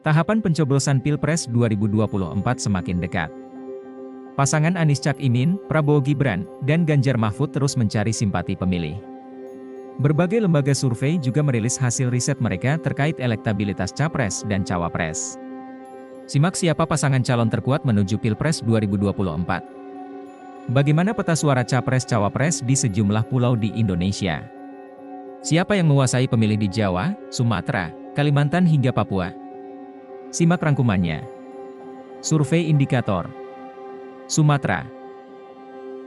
Tahapan pencoblosan Pilpres 2024 semakin dekat. Pasangan Anies Cak Imin, Prabowo Gibran, dan Ganjar Mahfud terus mencari simpati pemilih. Berbagai lembaga survei juga merilis hasil riset mereka terkait elektabilitas Capres dan Cawapres. Simak siapa pasangan calon terkuat menuju Pilpres 2024. Bagaimana peta suara Capres-Cawapres di sejumlah pulau di Indonesia? Siapa yang menguasai pemilih di Jawa, Sumatera, Kalimantan hingga Papua? Simak rangkumannya. Survei indikator Sumatera.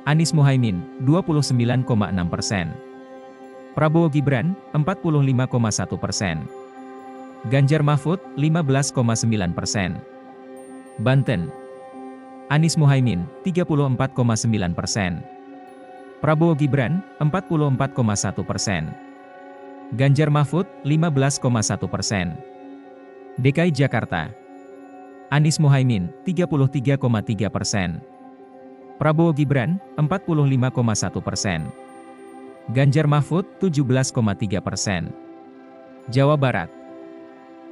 Anies Muhaimin, 29,6%. Prabowo Gibran, 45,1%. Ganjar Mahfud, 15,9%. Banten. Anies Muhaimin, 34,9%. Prabowo Gibran, 44,1%. Ganjar Mahfud, 15,1%. DKI Jakarta. Anies Muhaimin, 33,3%. Prabowo Gibran, 45,1%. Ganjar Mahfud, 17,3%. Jawa Barat.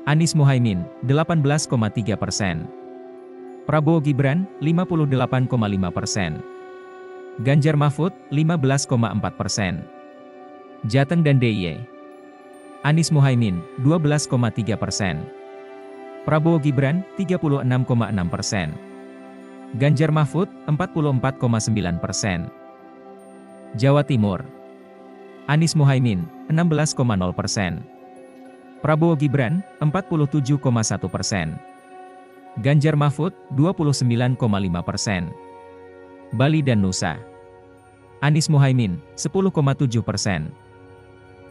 Anies Muhaimin, 18,3%. Prabowo Gibran, 58,5%. Ganjar Mahfud, 15,4%. Jateng dan DIY. Anies Muhaimin, 12,3%. Prabowo Gibran, 36,6%. Ganjar Mahfud, 44,9%. Jawa Timur. Anies Muhaimin, 16,0%. Prabowo Gibran, 47,1%. Ganjar Mahfud, 29,5%. Bali dan Nusa. Anies Muhaimin, 10,7%.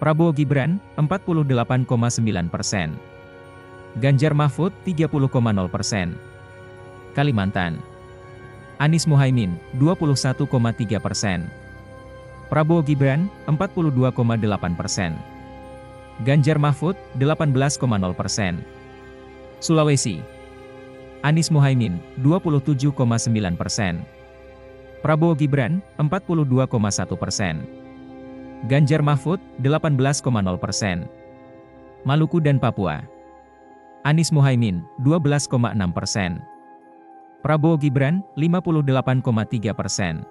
Prabowo Gibran, 48,9%. Ganjar Mahfud, 30,0%. Kalimantan. Anies Muhaimin, 21,3%. Prabowo Gibran, 42,8%. Ganjar Mahfud, 18,0%. Sulawesi. Anies Muhaimin, 27,9%. Prabowo Gibran, 42,1%. Ganjar Mahfud, 18,0%. Maluku dan Papua. Anies Muhaimin, 12,6%. Prabowo Gibran, 58,3%.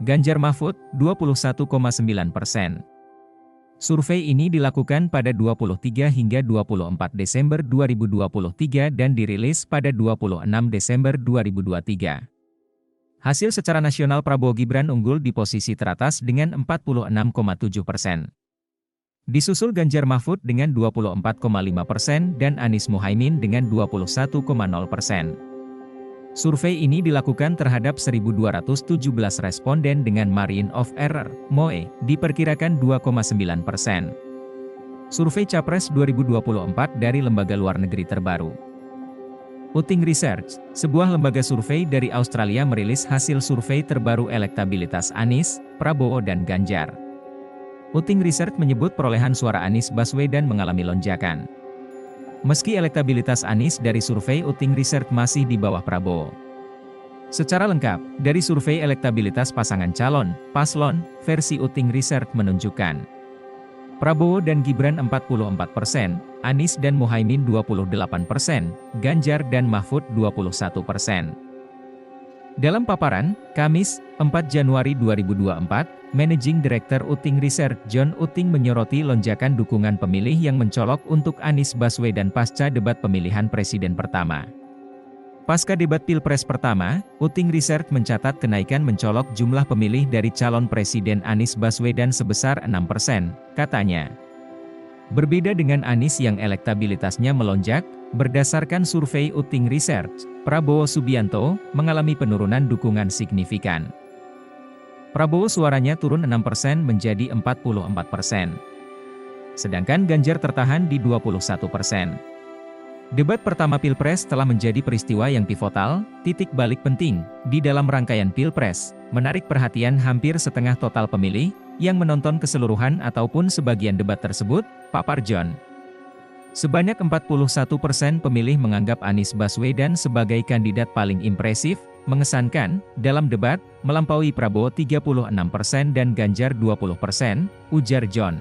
Ganjar Mahfud, 21,9%. Survei ini dilakukan pada 23 hingga 24 Desember 2023 dan dirilis pada 26 Desember 2023. Hasil secara nasional Prabowo Gibran unggul di posisi teratas dengan 46,7%. Disusul Ganjar Mahfud dengan 24,5% dan Anies Muhaimin dengan 21,0%. Survei ini dilakukan terhadap 1.217 responden dengan margin of error, MOE, diperkirakan 2,9%. Survei Capres 2024 dari lembaga luar negeri terbaru. Uting Research, sebuah lembaga survei dari Australia merilis hasil survei terbaru elektabilitas Anies, Prabowo dan Ganjar. Uting Research menyebut perolehan suara Anies Baswedan mengalami lonjakan. Meski elektabilitas Anies dari survei Uting Research masih di bawah Prabowo. Secara lengkap, dari survei elektabilitas pasangan calon, paslon, versi Uting Research menunjukkan Prabowo dan Gibran 44%, Anies dan Muhaimin 28%, Ganjar dan Mahfud 21%. Dalam paparan, Kamis, 4 Januari 2024, Managing Director Uting Research John Uting menyoroti lonjakan dukungan pemilih yang mencolok untuk Anies Baswedan pasca debat pemilihan presiden pertama. Pasca debat Pilpres pertama, Uting Research mencatat kenaikan mencolok jumlah pemilih dari calon presiden Anies Baswedan sebesar 6%, katanya. Berbeda dengan Anies yang elektabilitasnya melonjak, berdasarkan survei Uting Research, Prabowo Subianto mengalami penurunan dukungan signifikan. Prabowo suaranya turun 6% menjadi 44%. Sedangkan Ganjar tertahan di 21%. Debat pertama Pilpres telah menjadi peristiwa yang pivotal, titik balik penting, di dalam rangkaian Pilpres, menarik perhatian hampir setengah total pemilih, yang menonton keseluruhan ataupun sebagian debat tersebut, papar John. Sebanyak 41% pemilih menganggap Anies Baswedan sebagai kandidat paling impresif, mengesankan, dalam debat, melampaui Prabowo 36% dan Ganjar 20%, ujar John.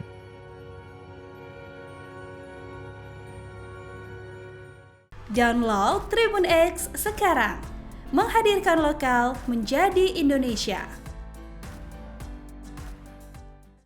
Download Tribun X sekarang. Menghadirkan lokal menjadi Indonesia.